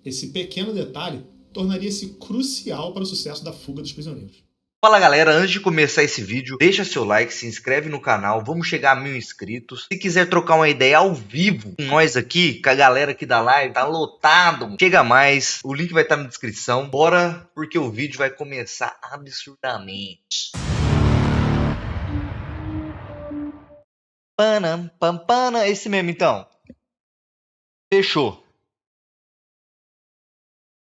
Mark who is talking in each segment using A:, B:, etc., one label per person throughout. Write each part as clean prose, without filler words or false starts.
A: Esse pequeno detalhe tornaria-se crucial para o sucesso da fuga dos prisioneiros.
B: Fala galera, antes de começar esse vídeo, deixa seu like, se inscreve no canal, vamos chegar a 1000 inscritos. Se quiser trocar uma ideia ao vivo com nós aqui, com a galera aqui da live, tá lotado, chega mais, o link vai estar na descrição. Bora, porque o vídeo vai começar absurdamente. Panam, pampana, esse mesmo então. Fechou.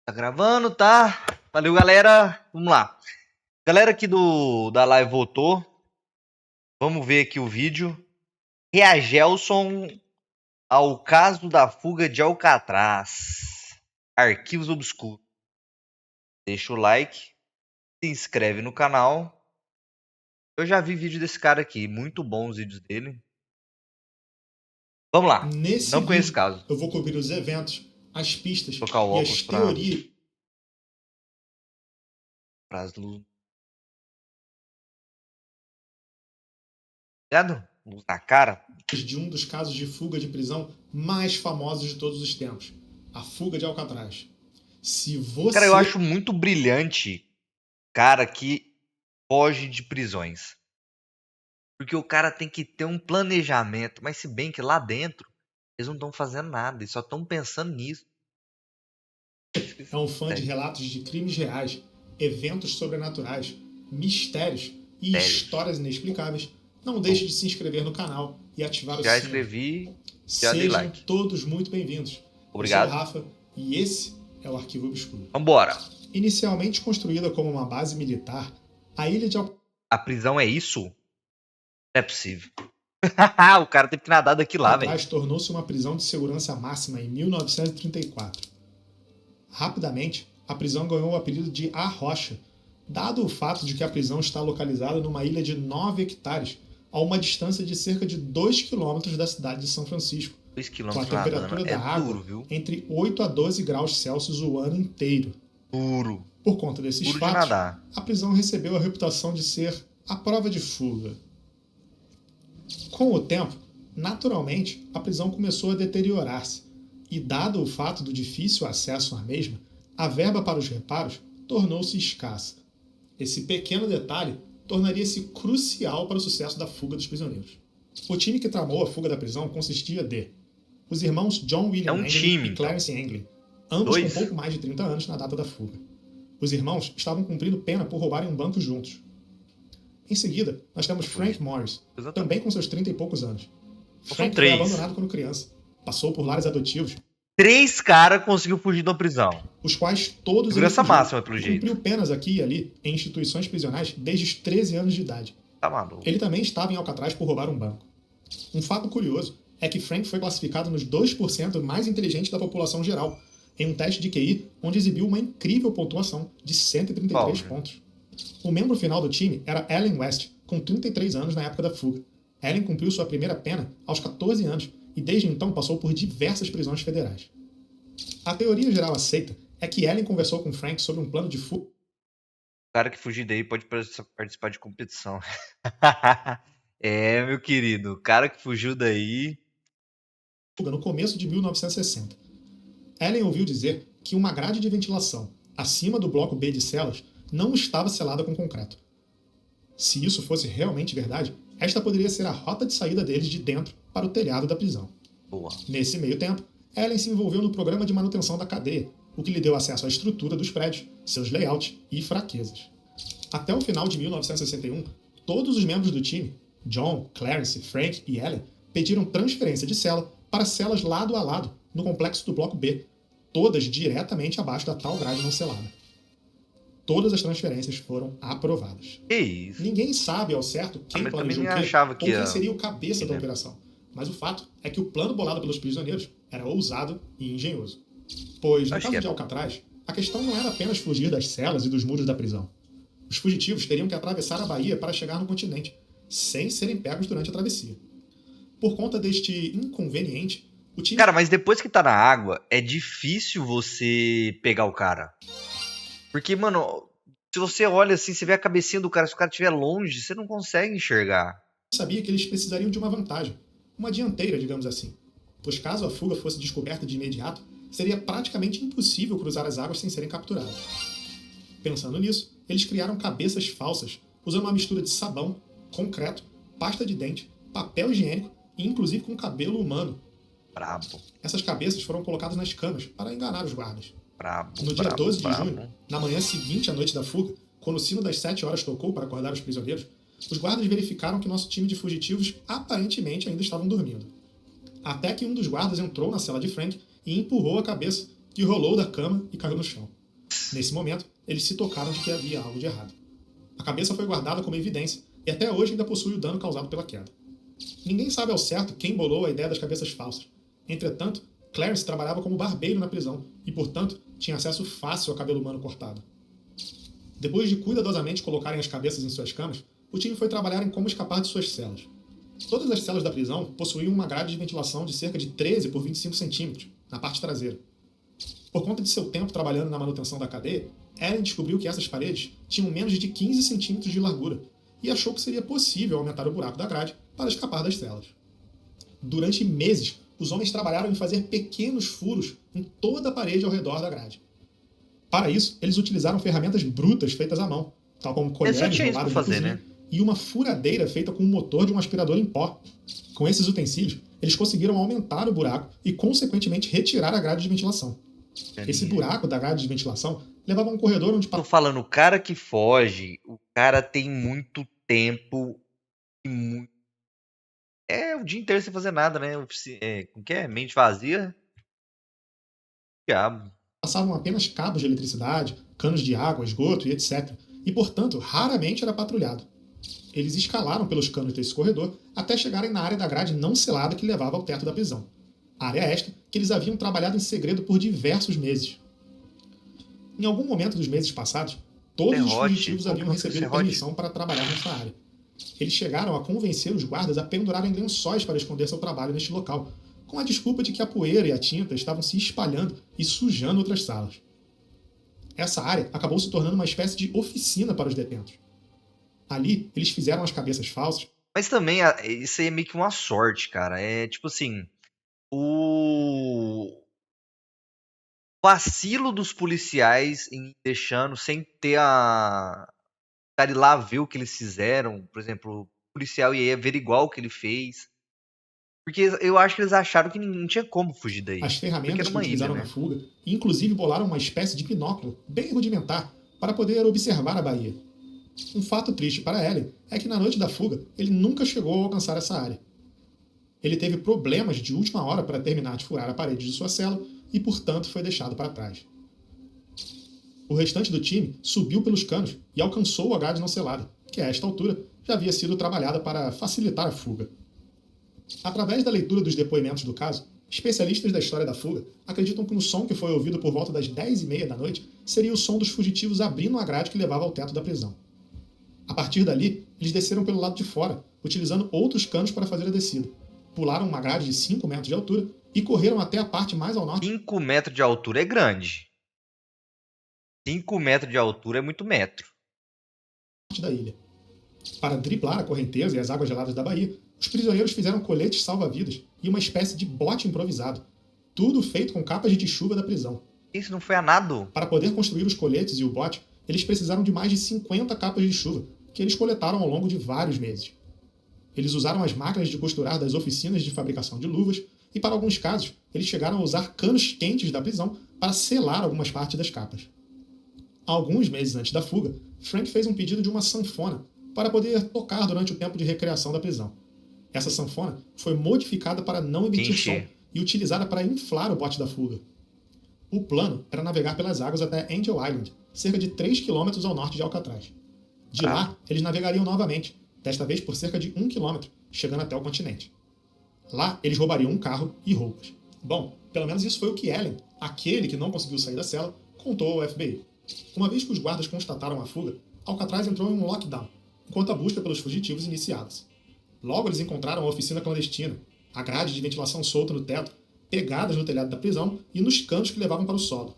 B: Tá gravando, tá? Valeu galera, vamos lá. Galera aqui da live votou. Vamos ver aqui o vídeo. Reagelson ao caso da fuga de Alcatraz. Arquivos obscuros. Deixa o like. Se inscreve no canal. Eu já vi vídeo desse cara aqui. Muito bons os vídeos dele. Vamos lá. Não conheço esse caso.
A: Eu vou cobrir os eventos, as pistas
B: Vou colocar o
A: e
B: óculos
A: as teorias.
B: Para as luzes. Ligado? Luz na cara.
A: De um dos casos de fuga de prisão mais famosos de todos os tempos, a fuga de Alcatraz. Se você...
B: Cara, eu acho muito brilhante cara que foge de prisões. Porque o cara tem que ter um planejamento, mas se bem que lá dentro eles não estão fazendo nada, eles só estão pensando nisso.
A: É um fã de relatos de crimes reais, eventos sobrenaturais, mistérios e histórias inexplicáveis. Não deixe de se inscrever no canal e ativar o sino.
B: Já inscrevi, já dei
A: Sejam
B: like.
A: todos muito bem-vindos.
B: Obrigado.
A: Eu sou o Rafa e esse é o Arquivo Obscuro.
B: Vambora.
A: Inicialmente construída como uma base militar, a ilha de Alcatraz...
B: A prisão é isso? Não é possível. O cara teve que nadar daqui lá, velho.
A: Alcatraz tornou-se uma prisão de segurança máxima em 1934. Rapidamente, a prisão ganhou o apelido de A Rocha, dado o fato de que a prisão está localizada numa ilha de 9 hectares, a uma distância de cerca de 2 quilômetros da cidade de São Francisco,
B: 2
A: com a
B: quilômetros
A: temperatura da água
B: duro, viu?
A: entre 8 a 12 graus Celsius o ano inteiro.
B: Duro.
A: Por conta desses
B: Duro de
A: fatos,
B: nadar.
A: a prisão recebeu a reputação de ser a prova de fuga. Com o tempo, naturalmente, a prisão começou a deteriorar-se, e dado o fato do difícil acesso à mesma, a verba para os reparos tornou-se escassa. Esse pequeno detalhe tornaria-se crucial para o sucesso da fuga dos prisioneiros. O time que tramou a fuga da prisão consistia de os irmãos John William Anglin e Clarence Anglin, ambos com pouco mais de 30 anos na data da fuga. Os irmãos estavam cumprindo pena por roubarem um banco juntos. Em seguida, nós temos Frank Morris, também com seus 30 e poucos anos. Frank foi abandonado quando criança, passou por lares adotivos.
B: 3 caras conseguiu fugir da prisão.
A: Os quais todos
B: segurança máxima, pelo jeito.
A: Cumpriu penas aqui e ali em instituições prisionais desde os 13 anos de idade.
B: Tá maluco.
A: Ele também estava em Alcatraz por roubar um banco. Um fato curioso é que Frank foi classificado nos 2% mais inteligentes da população geral, em um teste de QI onde exibiu uma incrível pontuação de 133 pontos. O membro final do time era Allen West, com 33 anos na época da fuga. Allen cumpriu sua primeira pena aos 14 anos e desde então passou por diversas prisões federais. A teoria geral aceita é que Allen conversou com Frank sobre um plano de fuga.
B: O cara que fugir daí pode participar de competição. É, meu querido, o cara que fugiu daí...
A: No começo de 1960. Allen ouviu dizer que uma grade de ventilação acima do bloco B de celas não estava selada com concreto. Se isso fosse realmente verdade, esta poderia ser a rota de saída deles de dentro para o telhado da prisão.
B: Boa.
A: Nesse meio tempo, Allen se envolveu no programa de manutenção da cadeia, o que lhe deu acesso à estrutura dos prédios, seus layouts e fraquezas. Até o final de 1961, todos os membros do time, John, Clarence, Frank e Allen, pediram transferência de cela para celas lado a lado no complexo do bloco B, todas diretamente abaixo da tal grade não selada. Todas as transferências foram aprovadas.
B: Que isso?
A: Ninguém sabe ao certo quem planejou o quê ou quem seria o cabeça da operação, mas o fato é que o plano bolado pelos prisioneiros era ousado e engenhoso. Pois, no caso de Alcatraz, a questão não era apenas fugir das celas e dos muros da prisão. Os fugitivos teriam que atravessar a Bahia para chegar no continente, sem serem pegos durante a travessia. Por conta deste inconveniente, o time...
B: Cara, mas depois que tá na água, é difícil você pegar o cara. Porque, mano, se você olha assim, você vê a cabecinha do cara, se o cara estiver longe, você não consegue enxergar.
A: Sabia que eles precisariam de uma vantagem, uma dianteira, digamos assim. Pois caso a fuga fosse descoberta de imediato, seria praticamente impossível cruzar as águas sem serem capturados. Pensando nisso, eles criaram cabeças falsas, usando uma mistura de sabão, concreto, pasta de dente, papel higiênico e inclusive com cabelo humano.
B: Brabo.
A: Essas cabeças foram colocadas nas camas para enganar os guardas.
B: Brabo.
A: No dia
B: brabo,
A: 12 de
B: brabo.
A: junho, na manhã seguinte à noite da fuga, quando o sino das 7 horas tocou para acordar os prisioneiros, os guardas verificaram que nosso time de fugitivos aparentemente ainda estavam dormindo. Até que um dos guardas entrou na cela de Frank e empurrou a cabeça, que rolou da cama e caiu no chão. Nesse momento, eles se tocaram de que havia algo de errado. A cabeça foi guardada como evidência e até hoje ainda possui o dano causado pela queda. Ninguém sabe ao certo quem bolou a ideia das cabeças falsas. Entretanto, Clarence trabalhava como barbeiro na prisão e, portanto, tinha acesso fácil ao cabelo humano cortado. Depois de cuidadosamente colocarem as cabeças em suas camas, o time foi trabalhar em como escapar de suas celas. Todas as celas da prisão possuíam uma grade de ventilação de cerca de 13 por 25 centímetros, na parte traseira. Por conta de seu tempo trabalhando na manutenção da cadeia, Ellen descobriu que essas paredes tinham menos de 15 centímetros de largura e achou que seria possível aumentar o buraco da grade para escapar das celas. Durante meses, os homens trabalharam em fazer pequenos furos em toda a parede ao redor da grade. Para isso, eles utilizaram ferramentas brutas feitas à mão, tal como colheres roladas de cozinha, né? E uma furadeira feita com o motor de um aspirador em pó. Com esses utensílios, eles conseguiram aumentar o buraco e, consequentemente, retirar a grade de ventilação. Esse buraco da grade de ventilação levava a um corredor onde...
B: Tô falando, o cara que foge, o cara tem muito tempo e muito... o dia inteiro sem fazer nada, né? Como que é? Mente vazia? Diabo.
A: Passavam apenas cabos de eletricidade, canos de água, esgoto e etc. E, portanto, raramente era patrulhado. Eles escalaram pelos canos desse corredor até chegarem na área da grade não selada que levava ao teto da prisão. Área esta que eles haviam trabalhado em segredo por diversos meses. Em algum momento dos meses passados, todos os fugitivos haviam recebido permissão para trabalhar nessa área. Eles chegaram a convencer os guardas a pendurarem lençóis para esconder seu trabalho neste local, com a desculpa de que a poeira e a tinta estavam se espalhando e sujando outras salas. Essa área acabou se tornando uma espécie de oficina para os detentos. Ali, eles fizeram as cabeças falsas.
B: Mas também, isso aí é meio que uma sorte, cara. É tipo assim, o vacilo dos policiais em deixando sem ter a... cara ir lá ver o que eles fizeram. Por exemplo, o policial ia averiguar o que ele fez. Porque eu acho que eles acharam que não tinha como fugir daí.
A: As ferramentas que utilizaram na fuga, inclusive bolaram uma espécie de binóculo bem rudimentar para poder observar a baía. Um fato triste para Ellen é que na noite da fuga ele nunca chegou a alcançar essa área. Ele teve problemas de última hora para terminar de furar a parede de sua cela e, portanto, foi deixado para trás. O restante do time subiu pelos canos e alcançou a grade não selada, que a esta altura já havia sido trabalhada para facilitar a fuga. Através da leitura dos depoimentos do caso, especialistas da história da fuga acreditam que o som que foi ouvido por volta das 10h30 da noite seria o som dos fugitivos abrindo a grade que levava ao teto da prisão. A partir dali, eles desceram pelo lado de fora, utilizando outros canos para fazer a descida. Pularam uma grade de 5 metros de altura e correram até a parte mais ao norte.
B: 5 metros de altura é grande. 5 metros de altura é muito metro.
A: Da ilha. Para driblar a correnteza e as águas geladas da baía, os prisioneiros fizeram coletes salva-vidas e uma espécie de bote improvisado. Tudo feito com capas de chuva da prisão.
B: Isso não foi a nado?
A: Para poder construir os coletes e o bote, eles precisaram de mais de 50 capas de chuva, que eles coletaram ao longo de vários meses. Eles usaram as máquinas de costurar das oficinas de fabricação de luvas e, para alguns casos, eles chegaram a usar canos quentes da prisão para selar algumas partes das capas. Alguns meses antes da fuga, Frank fez um pedido de uma sanfona para poder tocar durante o tempo de recreação da prisão. Essa sanfona foi modificada para não emitir som e utilizada para inflar o bote da fuga. O plano era navegar pelas águas até Angel Island, cerca de 3 km ao norte de Alcatraz. De lá, eles navegariam novamente, desta vez por cerca de 1 km, chegando até o continente. Lá, eles roubariam um carro e roupas. Bom, pelo menos isso foi o que Ellen, aquele que não conseguiu sair da cela, contou ao FBI. Uma vez que os guardas constataram a fuga, Alcatraz entrou em um lockdown, enquanto a busca pelos fugitivos iniciava-se. Logo eles encontraram a oficina clandestina, a grade de ventilação solta no teto, pegadas no telhado da prisão e nos canos que levavam para o solo.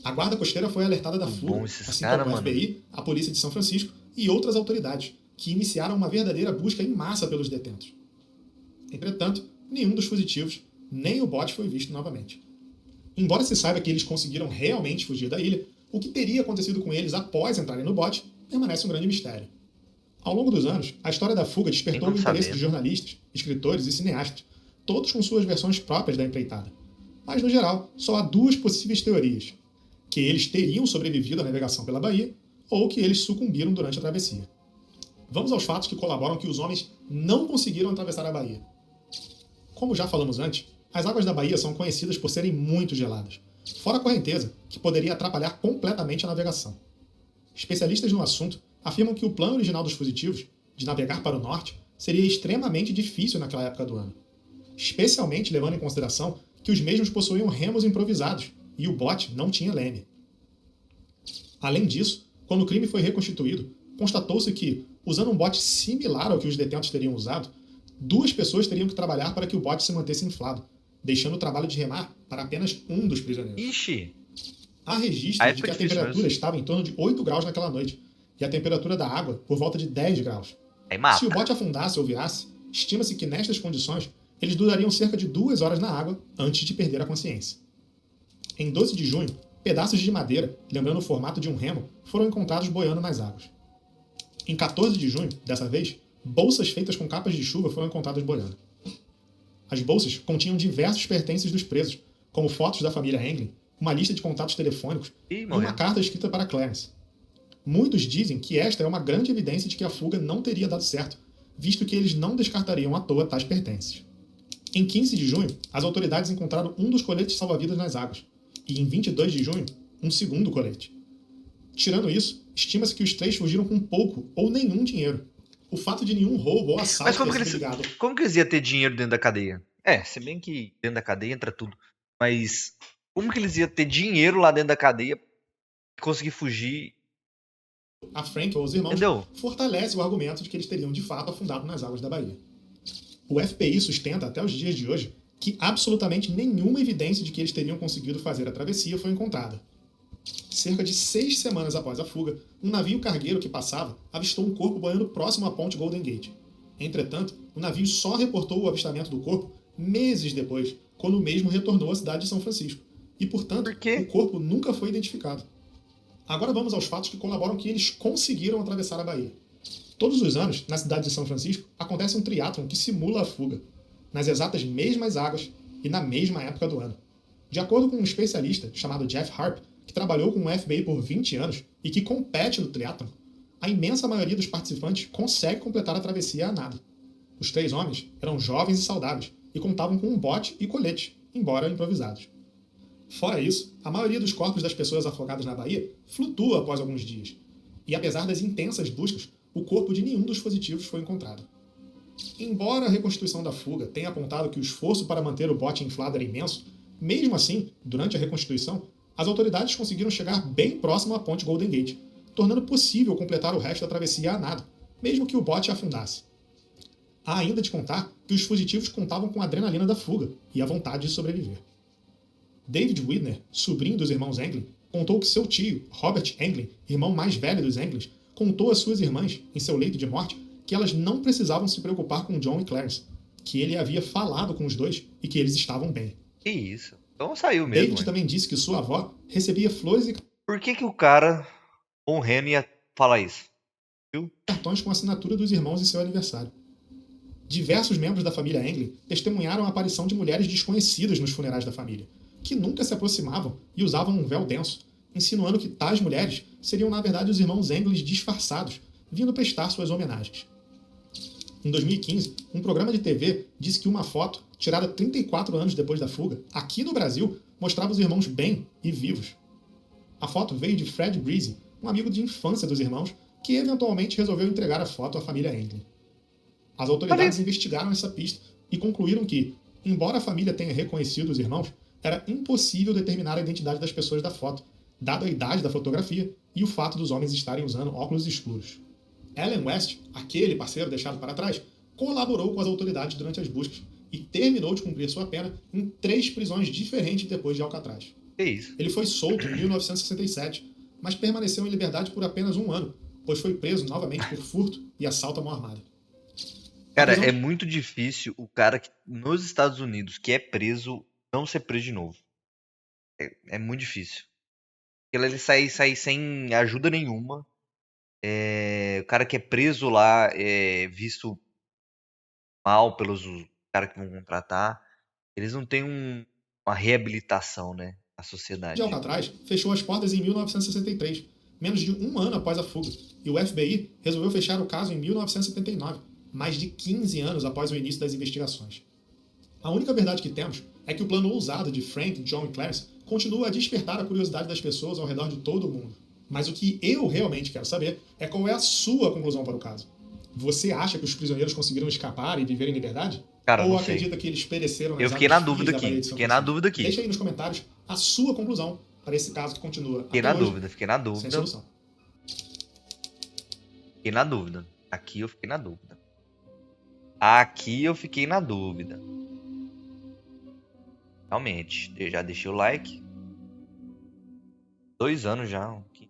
A: A guarda costeira foi alertada da fuga, assim como o FBI, a polícia de São Francisco e outras autoridades, que iniciaram uma verdadeira busca em massa pelos detentos. Entretanto, nenhum dos fugitivos, nem o bote foi visto novamente. Embora se saiba que eles conseguiram realmente fugir da ilha, o que teria acontecido com eles após entrarem no bote permanece um grande mistério. Ao longo dos anos, a história da fuga despertou o interesse de jornalistas, escritores e cineastas, todos com suas versões próprias da empreitada. Mas, no geral, só há duas possíveis teorias: que eles teriam sobrevivido à navegação pela Baía ou que eles sucumbiram durante a travessia. Vamos aos fatos que colaboram que os homens não conseguiram atravessar a Baía. Como já falamos antes, as águas da Baía são conhecidas por serem muito geladas, fora a correnteza, que poderia atrapalhar completamente a navegação. Especialistas no assunto afirmam que o plano original dos fugitivos, de navegar para o norte, seria extremamente difícil naquela época do ano, especialmente levando em consideração que os mesmos possuíam remos improvisados e o bote não tinha leme. Além disso, quando o crime foi reconstituído, constatou-se que, usando um bote similar ao que os detentos teriam usado, 2 pessoas teriam que trabalhar para que o bote se mantesse inflado, deixando o trabalho de remar para apenas um dos prisioneiros.
B: Ixi!
A: Há registros de que a temperatura estava em torno de 8 graus naquela noite, e a temperatura da água por volta de 10 graus. Se o bote afundasse ou virasse, estima-se que nestas condições eles durariam cerca de 2 horas na água antes de perder a consciência. Em 12 de junho, pedaços de madeira, lembrando o formato de um remo, foram encontrados boiando nas águas. Em 14 de junho, dessa vez, bolsas feitas com capas de chuva foram encontradas boiando. As bolsas continham diversos pertences dos presos, como fotos da família Anglin, uma lista de contatos telefônicos e uma carta escrita para Clarence. Muitos dizem que esta é uma grande evidência de que a fuga não teria dado certo, visto que eles não descartariam à toa tais pertences. Em 15 de junho, as autoridades encontraram um dos coletes salva-vidas nas águas, e em 22 de junho, um segundo colete. Tirando isso, estima-se que os 3 fugiram com pouco ou nenhum dinheiro. O fato de nenhum roubo ou assalto ter sido ligado...
B: Como que eles iam ter dinheiro dentro da cadeia? Se bem que dentro da cadeia entra tudo. Mas como que eles iam ter dinheiro lá dentro da cadeia e conseguir fugir?
A: A Frank ou os irmãos fortalece o argumento de que eles teriam de fato afundado nas águas da Baía. O FBI sustenta até os dias de hoje que absolutamente nenhuma evidência de que eles teriam conseguido fazer a travessia foi encontrada. Cerca de 6 semanas após a fuga, um navio cargueiro que passava avistou um corpo boiando próximo à ponte Golden Gate. Entretanto, o navio só reportou o avistamento do corpo meses depois, quando o mesmo retornou à cidade de São Francisco. E, portanto, o corpo nunca foi identificado. Agora vamos aos fatos que colaboram que eles conseguiram atravessar a Baía. Todos os anos, na cidade de São Francisco, acontece um triatlon que simula a fuga, nas exatas mesmas águas e na mesma época do ano. De acordo com um especialista chamado Jeff Harp, que trabalhou com o FBI por 20 anos e que compete no triatlon, a imensa maioria dos participantes consegue completar a travessia a nado. Os 3 homens eram jovens e saudáveis e contavam com um bote e colete, embora improvisados. Fora isso, a maioria dos corpos das pessoas afogadas na Baía flutua após alguns dias, e apesar das intensas buscas, o corpo de nenhum dos fugitivos foi encontrado. Embora a reconstituição da fuga tenha apontado que o esforço para manter o bote inflado era imenso, mesmo assim, durante a reconstituição, as autoridades conseguiram chegar bem próximo à ponte Golden Gate, tornando possível completar o resto da travessia a nado, mesmo que o bote afundasse. Há ainda de contar que os fugitivos contavam com a adrenalina da fuga e a vontade de sobreviver. David Widner, sobrinho dos irmãos Anglin, contou que seu tio, Robert Anglin, irmão mais velho dos Anglins, contou às suas irmãs, em seu leito de morte, que elas não precisavam se preocupar com John e Clarence, que ele havia falado com os dois e que eles estavam bem.
B: Que isso? Então saiu mesmo.
A: David também disse que sua avó recebia flores e...
B: Por que o cara, o Henry, ia falar isso? Viu?
A: Cartões com a assinatura dos irmãos em seu aniversário. Diversos membros da família Anglin testemunharam a aparição de mulheres desconhecidas nos funerais da família, que nunca se aproximavam e usavam um véu denso, insinuando que tais mulheres seriam na verdade os irmãos Anglin disfarçados, vindo prestar suas homenagens. Em 2015, um programa de TV disse que uma foto, tirada 34 anos depois da fuga, aqui no Brasil, mostrava os irmãos bem e vivos. A foto veio de Fred Breeze, um amigo de infância dos irmãos, que eventualmente resolveu entregar a foto à família Anglin. As autoridades investigaram essa pista e concluíram que, embora a família tenha reconhecido os irmãos, era impossível determinar a identidade das pessoas da foto, dada a idade da fotografia e o fato dos homens estarem usando óculos escuros. Allen West, aquele parceiro deixado para trás, colaborou com as autoridades durante as buscas e terminou de cumprir sua pena em 3 prisões diferentes depois de Alcatraz.
B: Que isso?
A: Ele foi solto em 1967, mas permaneceu em liberdade por apenas 1 ano, pois foi preso novamente por furto e assalto à mão armada.
B: Cara, é muito difícil o cara que, nos Estados Unidos que é preso não ser preso de novo. É muito difícil. Ele sai sem ajuda nenhuma. O cara que é preso lá é visto mal pelos caras que vão contratar. Eles não têm uma reabilitação, né? Na
A: de
B: sociedade.
A: Alcatraz fechou as portas em 1963, menos de um ano após a fuga, e o FBI resolveu fechar o caso em 1979, mais de 15 anos após o início das investigações. A única verdade que temos é que o plano ousado de Frank, John e Clarence continua a despertar a curiosidade das pessoas ao redor de todo o mundo. Mas o que eu realmente quero saber é qual é a sua conclusão para o caso. Você acha que os prisioneiros conseguiram escapar e viver em liberdade?
B: Cara,
A: Ou
B: não
A: acredita
B: sei.
A: que eles pereceram nas
B: Eu fiquei
A: águas
B: na
A: frias
B: dúvida
A: da Baía
B: aqui.
A: de São
B: Fiquei na
A: Francisco?
B: dúvida aqui.
A: Deixa aí nos comentários a sua conclusão para esse caso que continua
B: Fiquei
A: até
B: na
A: hoje
B: dúvida, fiquei na
A: sem
B: dúvida.
A: solução.
B: Fiquei na dúvida. Aqui eu fiquei na dúvida. Aqui eu fiquei na dúvida. Realmente, eu já deixei o like. 2 anos já. Que